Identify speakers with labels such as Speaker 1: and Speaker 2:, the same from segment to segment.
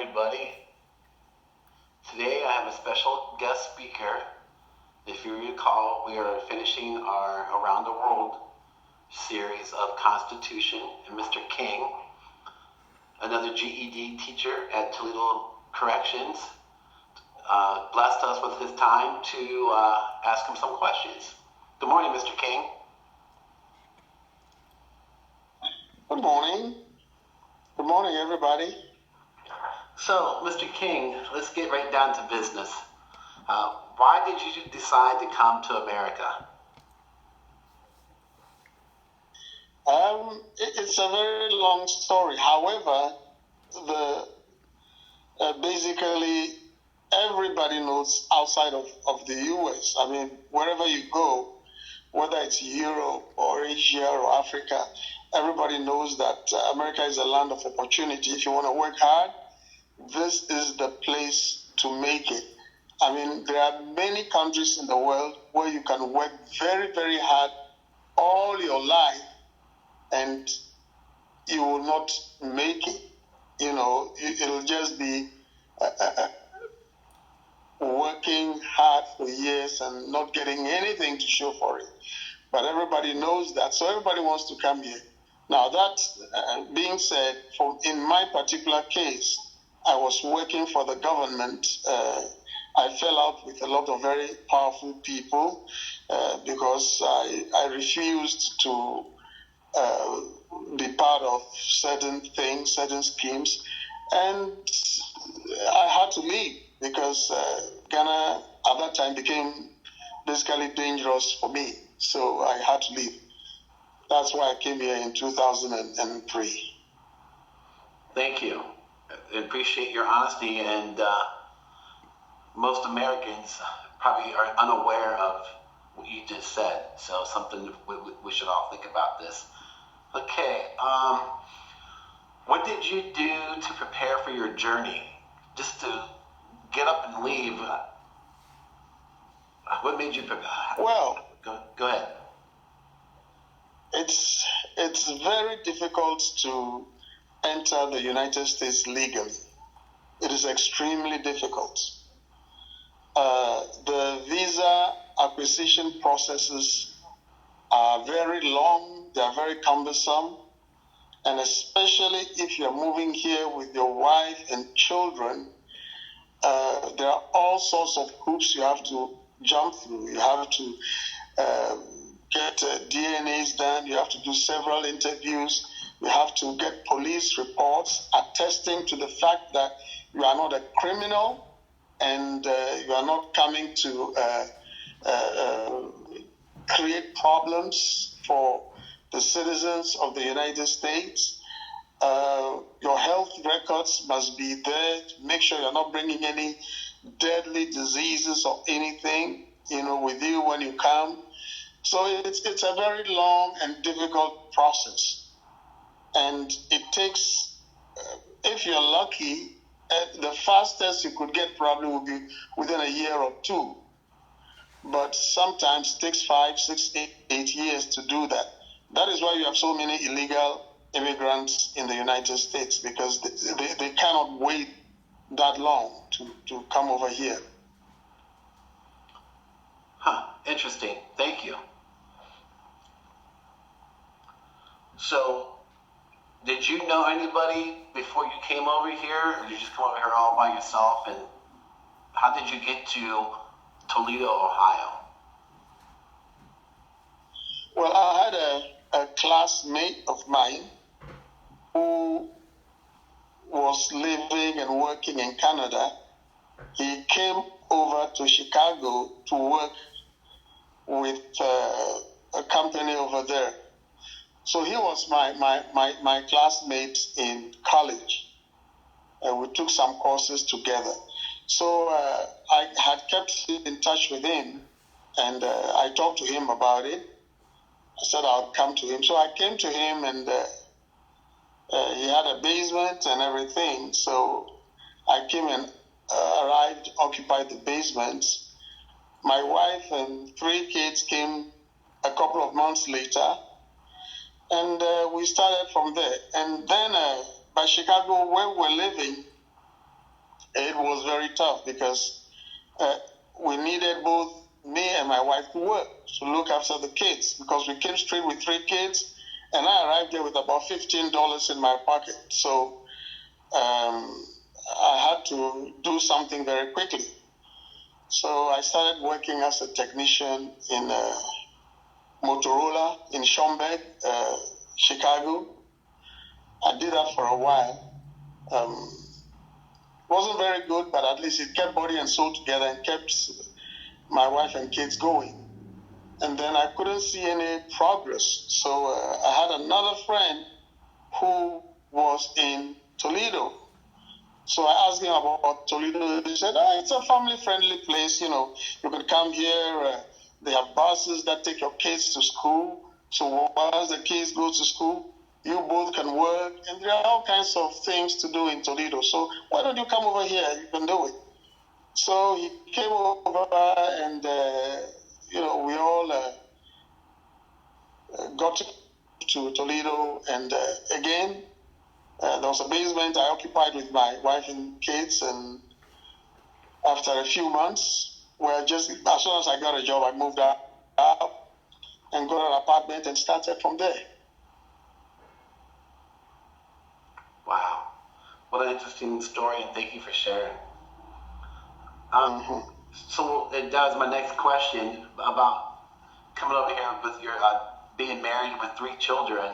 Speaker 1: everybody. Today I have a special guest speaker. If you recall, we are finishing our Around the World series of Constitution, and Mr. King, another GED teacher at Toledo Corrections, blessed us with his time to ask him some questions. Good morning, Mr. King.
Speaker 2: Good morning. Good morning, everybody.
Speaker 1: So, Mr. King, let's get right down to business. Why did you decide to come to America?
Speaker 2: It's a very long story. However, basically everybody knows outside of the U.S. I mean, wherever you go, whether it's Europe or Asia or Africa, everybody knows that America is a land of opportunity. If you want to work hard, this is the place to make it. I mean, there are many countries in the world where you can work very, very hard all your life and you will not make it. You know, it'll just be working hard for years and not getting anything to show for it. But everybody knows that, so everybody wants to come here. Now, that being said, in my particular case, I was working for the government. I fell out with a lot of very powerful people because I refused to be part of certain things, certain schemes, and I had to leave because Ghana at that time became basically dangerous for me. So I had to leave. That's why I came here in 2003.
Speaker 1: Thank you. I appreciate your honesty, and most Americans probably are unaware of what you just said. So something we should all think about this. Okay, what did you do to prepare for your journey? Just to get up and leave? What made you prepare?
Speaker 2: Well,
Speaker 1: go ahead.
Speaker 2: It's very difficult to enter the United States legally. It is extremely difficult. The visa acquisition processes are very long, they are very cumbersome, and especially if you're moving here with your wife and children, there are all sorts of hoops you have to jump through. You have to get DNAs done, you have to do several interviews, you have to get police reports attesting to the fact that you are not a criminal and you are not coming to create problems for the citizens of the United States. Your health records must be there to make sure you're not bringing any deadly diseases or anything, with you when you come. So it's a very long and difficult process. And it takes, if you're lucky, the fastest you could get probably would be within a year or two. But sometimes it takes 5, 6, 8 years to do that. That is why you have so many illegal immigrants in the United States, because they cannot wait that long to come over here.
Speaker 1: Interesting. Thank you. So, did you know anybody before you came over here, or did you just come over here all by yourself? And how did you get to Toledo, Ohio?
Speaker 2: Well, I had a classmate of mine who was living and working in Canada. He came over to Chicago to work with a company over there. So he was my classmate in college. We took some courses together. So I had kept in touch with him, and I talked to him about it. I said I'll come to him. So I came to him, and he had a basement and everything. So I came and arrived, occupied the basement. My wife and 3 kids came a couple of months later, and we started from there. And then by Chicago, where we're living, it was very tough because we needed both me and my wife to work to look after the kids because we came straight with 3 kids, and I arrived there with about $15 in my pocket. So I had to do something very quickly. So I started working as a technician in Motorola in Schaumburg, Chicago. I did that for a while. Wasn't very good, but at least it kept body and soul together and kept my wife and kids going. And then I couldn't see any progress. So I had another friend who was in Toledo. So I asked him about Toledo. He said, it's a family-friendly place. You know, you can come here. They have buses that take your kids to school. So once the kids go to school, you both can work. And there are all kinds of things to do in Toledo. So why don't you come over here? You can do it. So he came over and, we all got to Toledo. And again, there was a basement I occupied with my wife and kids. And after a few months, as soon as I got a job, I moved out and got an apartment and started from there.
Speaker 1: Wow. What an interesting story, and thank you for sharing. So that was my next question about coming over here with your being married with 3 children.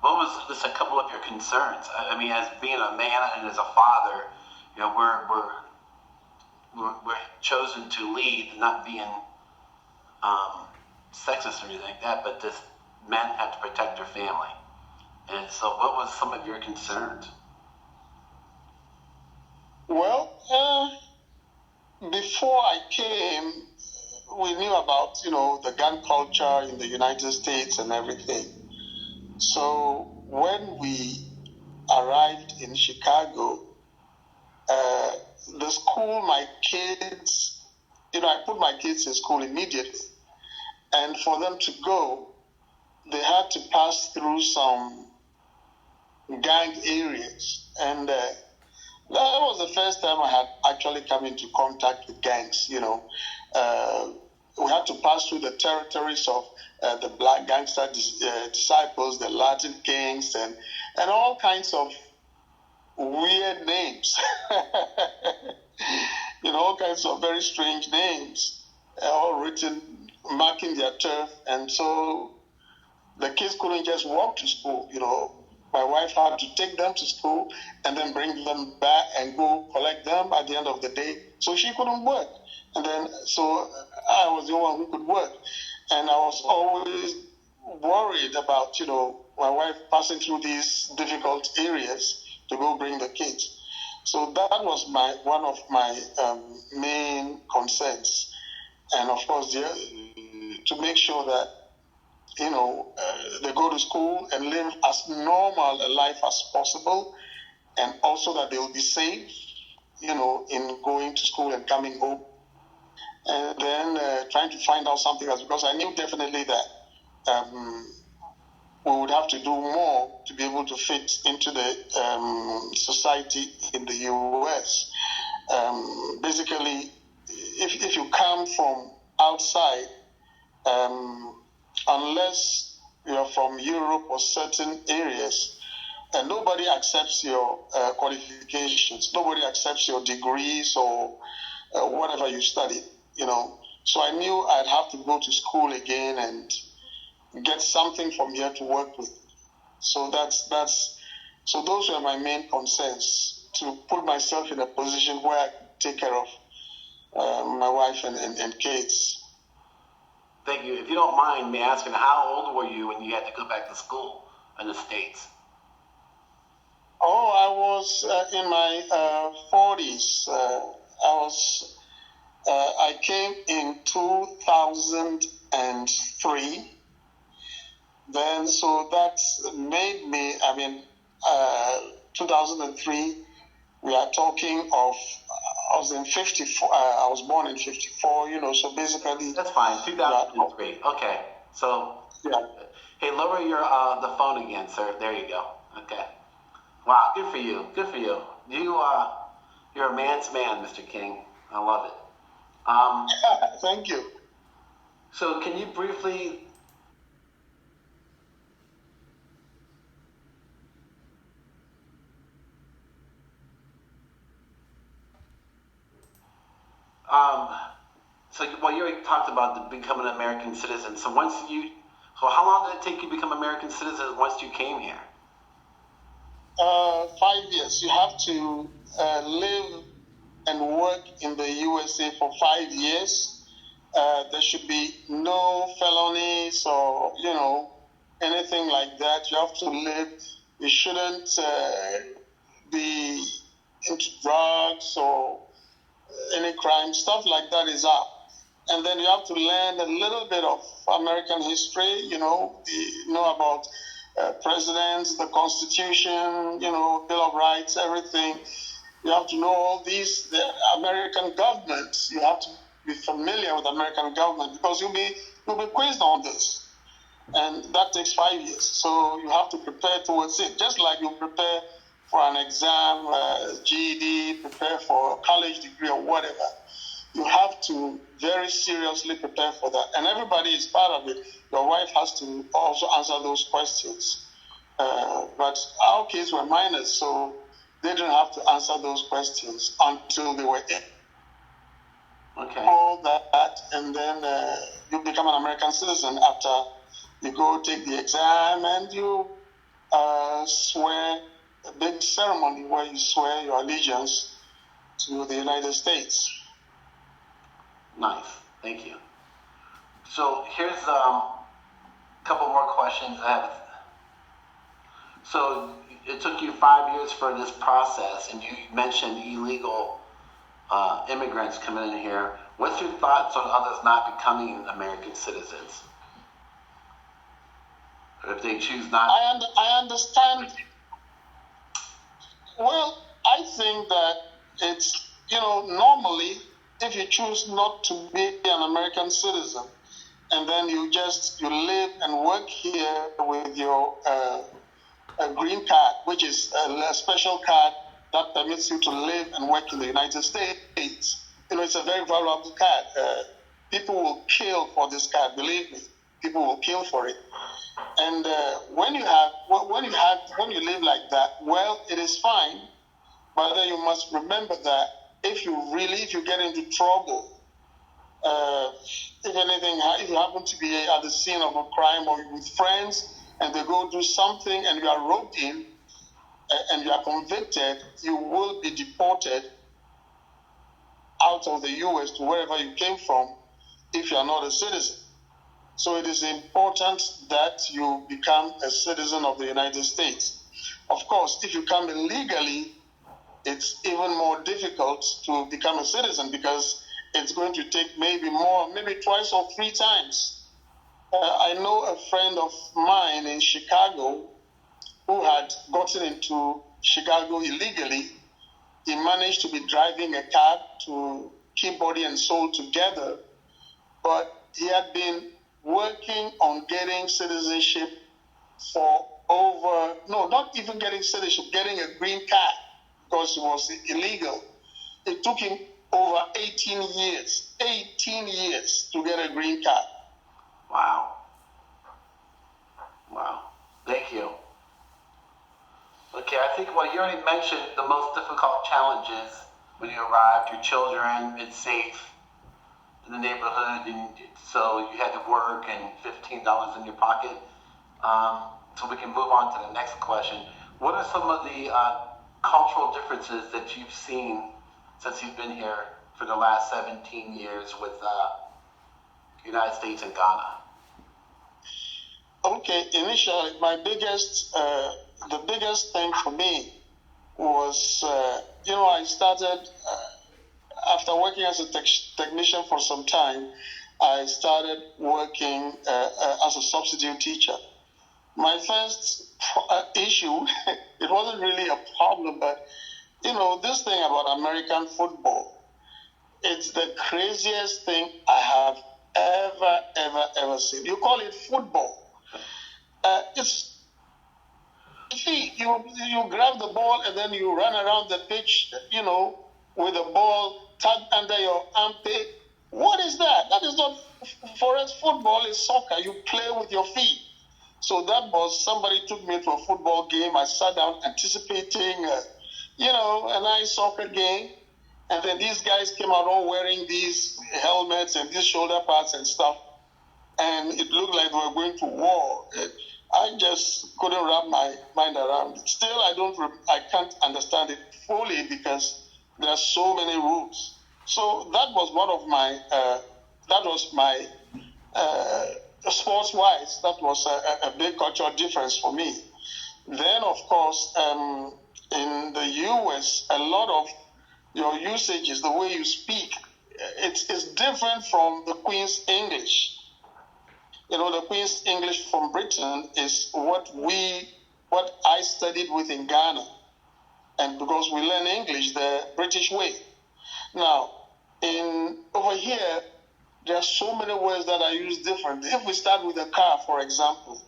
Speaker 1: What was just a couple of your concerns? I mean, as being a man and as a father, you know, we're chosen to lead, not being sexist or anything like that, but just men have to protect their family. And so, what was some of your concerns?
Speaker 2: Well, before I came, we knew about, the gun culture in the United States and everything. So when we arrived in Chicago, the school, my kids, I put my kids in school immediately. And for them to go, they had to pass through some gang areas. And that was the first time I had actually come into contact with gangs, we had to pass through the territories of the Black Gangster Disciples, the Latin Kings, and all kinds of weird names. All kinds of very strange names, all written, marking their turf. And so the kids couldn't just walk to school, My wife had to take them to school and then bring them back and go collect them at the end of the day. So she couldn't work. And then, so I was the one who could work. And I was always worried about, my wife passing through these difficult areas to go bring the kids. So that was one of my main concerns. And of course, to make sure that, they go to school and live as normal a life as possible, and also that they will be safe, in going to school and coming home. And then trying to find out something else, because I knew definitely that we would have to do more to be able to fit into the society in the U.S. Basically, if you come from outside, unless you're from Europe or certain areas, and nobody accepts your qualifications, nobody accepts your degrees or whatever you studied, So I knew I'd have to go to school again and get something from here to work with. So so those were my main concerns, to put myself in a position where I could take care of my wife and kids.
Speaker 1: Thank you. If you don't mind me asking, how old were you when you had to go back to school in the States?
Speaker 2: Oh, I was in my 40s. I came in 2003. Then, so that made me, 2003, we are talking of, I was in 54, I was born in 54, so basically.
Speaker 1: That's fine, 2003. Okay, so, yeah. Hey, lower your the phone again, sir. There you go. Okay. Wow, good for you. Good for you. You're a man's man, Mr. King. I love it.
Speaker 2: Thank you.
Speaker 1: So can you briefly um, you already talked about becoming an American citizen. So how long did it take you to become an American citizen once you came here?
Speaker 2: 5 years. You have to live and work in the USA for 5 years. There should be no felonies or, anything like that. You have to live. You shouldn't be into drugs or any crime. Stuff like that is out. And then you have to learn a little bit of American history, know about presidents, the Constitution, Bill of Rights, everything. You have to know all these, the American government. You have to be familiar with American government because you'll be quizzed on this. And that takes 5 years. So you have to prepare towards it, just like you prepare for an exam, GED, prepare for a college degree or whatever. You have to very seriously prepare for that. And everybody is part of it. Your wife has to also answer those questions. But our kids were minors, so they didn't have to answer those questions until they were in.
Speaker 1: Okay.
Speaker 2: All that, and then you become an American citizen after you go take the exam and you swear, a big ceremony where you swear your allegiance to the United States.
Speaker 1: Nice. Thank you. So here's a couple more questions I have. So it took you 5 years for this process, and you mentioned illegal immigrants coming in here. What's your thoughts on others not becoming American citizens? Or if they choose not?
Speaker 2: I understand. Well, I think that it's, normally, if you choose not to be an American citizen, and then you live and work here with your a green card, which is a special card that permits you to live and work in the United States. It's a very valuable card. People will kill for this card. Believe me, people will kill for it. And when you live like that, well, it is fine. But then you must remember that if you get into trouble, if you happen to be at the scene of a crime or with friends, and they go do something and you are roped in and you are convicted, you will be deported out of the U.S. to wherever you came from if you are not a citizen. So it is important that you become a citizen of the United States. Of course, if you come illegally, it's even more difficult to become a citizen because it's going to take maybe twice or 3 times. I know a friend of mine in Chicago who had gotten into Chicago illegally. He managed to be driving a cab to keep body and soul together, but he had been working on getting citizenship not even getting citizenship, getting a green card because it was illegal. It took him over 18 years to get a green card.
Speaker 1: Wow. Thank you. Okay, I think, you already mentioned the most difficult challenges when you arrived. Your children, it's safe in the neighborhood, and so you had to work and $15 in your pocket. So we can move on to the next question. What are some of the cultural differences that you've seen since you've been here for the last 17 years with the United States and Ghana?
Speaker 2: Okay, initially, the biggest thing for me was, I started, after working as a technician for some time, I started working as a substitute teacher. My first issue, it wasn't really a problem, but, this thing about American football, it's the craziest thing I have ever seen. You call it football. You grab the ball and then you run around the pitch, with a ball tucked under your armpit. What is that? That is not, for us, football is soccer. You play with your feet. So that was, somebody took me to a football game. I sat down anticipating, a nice soccer game. And then these guys came out all wearing these helmets and these shoulder pads and stuff. And it looked like they were going to war. I just couldn't wrap my mind around it. Still, I can't understand it fully because there are so many rules. So that was one of my, sports-wise, that was a big cultural difference for me. Then, of course, in the U.S., a lot of your usages, the way you speak, it's different from the Queen's English. The Queen's English from Britain is what I studied with in Ghana. And because we learn English the British way. Now, over here, there are so many words that are used differently. If we start with a car, for example,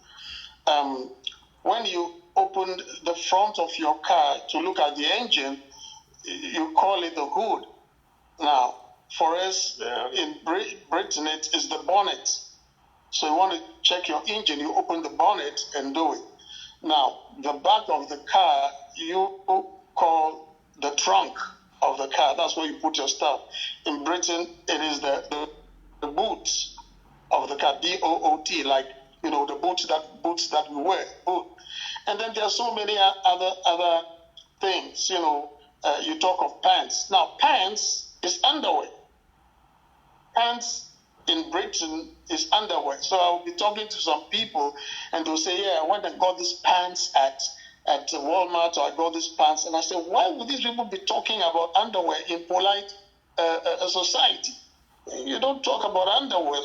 Speaker 2: when you open the front of your car to look at the engine, you call it the hood. Now, for us in Britain, it is the bonnet. So you want to check your engine, you open the bonnet and do it. Now, the back of the car, you call the trunk of the car. That's where you put your stuff. In Britain, it is the boot of the car, B-O-O-T, like, the boots that we wear, boot. And then there are so many other things, you talk of pants. Now, pants is underwear. Pants in Britain is underwear. So I'll be talking to some people and they'll say, yeah, I went and got these pants at Walmart, or I got these pants. And I said, why would these people be talking about underwear in polite society? You don't talk about underwear.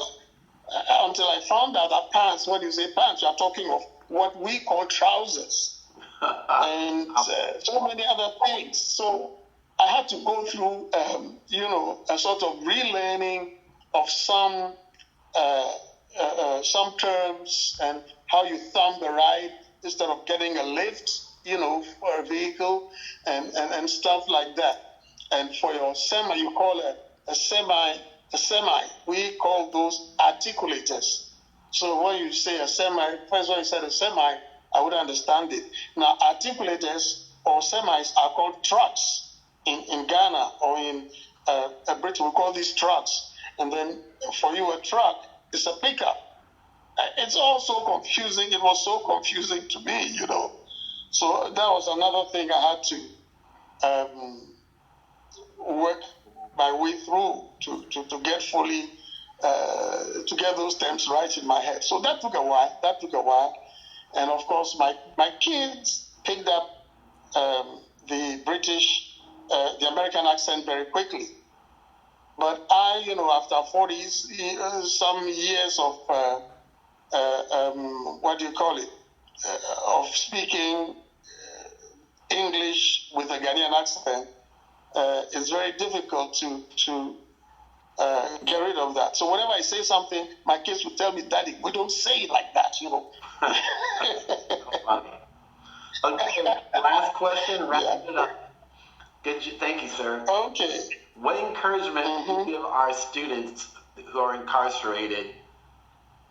Speaker 2: Until I found out that pants, when you say pants, you're talking of what we call trousers. And so many other things. So I had to go through, a sort of relearning of some terms and how you thumb the ride instead of getting a lift, for a vehicle and stuff like that. And for your semi, you call a semi. We call those articulators. So when you say a semi, first when you said a semi, I would understand it. Now, articulators or semis are called trucks in Ghana or in Britain. We call these trucks. And then for you, a truck is a pickup. It's all so confusing. It was so confusing to me, So that was another thing I had to work my way through to get fully, to get those terms right in my head. So that took a while. And of course, my kids picked up the the American accent very quickly. But I, after 40 some years of, of speaking English with a Ghanaian accent, it's very difficult to get rid of that. So whenever I say something, my kids will tell me, Daddy, we don't say it like that,
Speaker 1: Okay, last question, wrap it up. Thank you, sir.
Speaker 2: Okay.
Speaker 1: What encouragement do you give our students who are incarcerated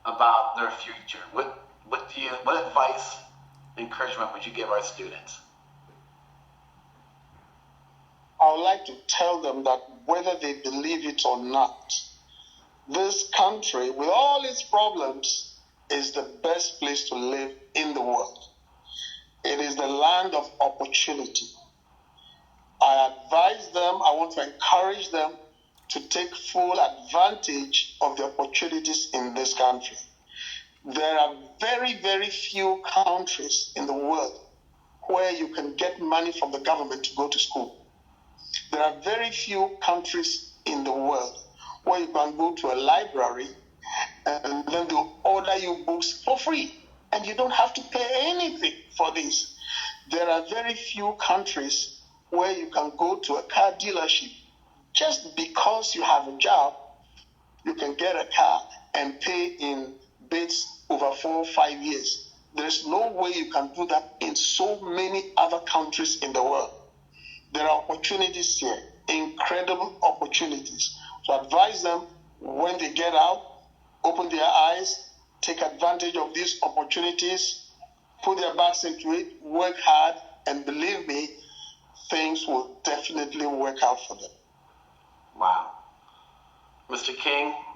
Speaker 1: about their future? What advice, encouragement would you give our students?
Speaker 2: I would like to tell them that whether they believe it or not, this country, with all its problems, is the best place to live in the world. It is the land of opportunity. I advise them, I want to encourage them to take full advantage of the opportunities in this country. There are very, very few countries in the world where you can get money from the government to go to school. There are very few countries in the world where you can go to a library and then they'll order you books for free and you don't have to pay anything for this. There are very few countries where you can go to a car dealership just because you have a job, you can get a car and pay in bits over 4 or 5 years. There's no way you can do that in so many other countries in the world. there are opportunities here, incredible opportunities. So advise them when they get out, open their eyes, take advantage of these opportunities, put their backs into it, work hard, and believe me, things will definitely work out for them.
Speaker 1: Wow. Mr. King,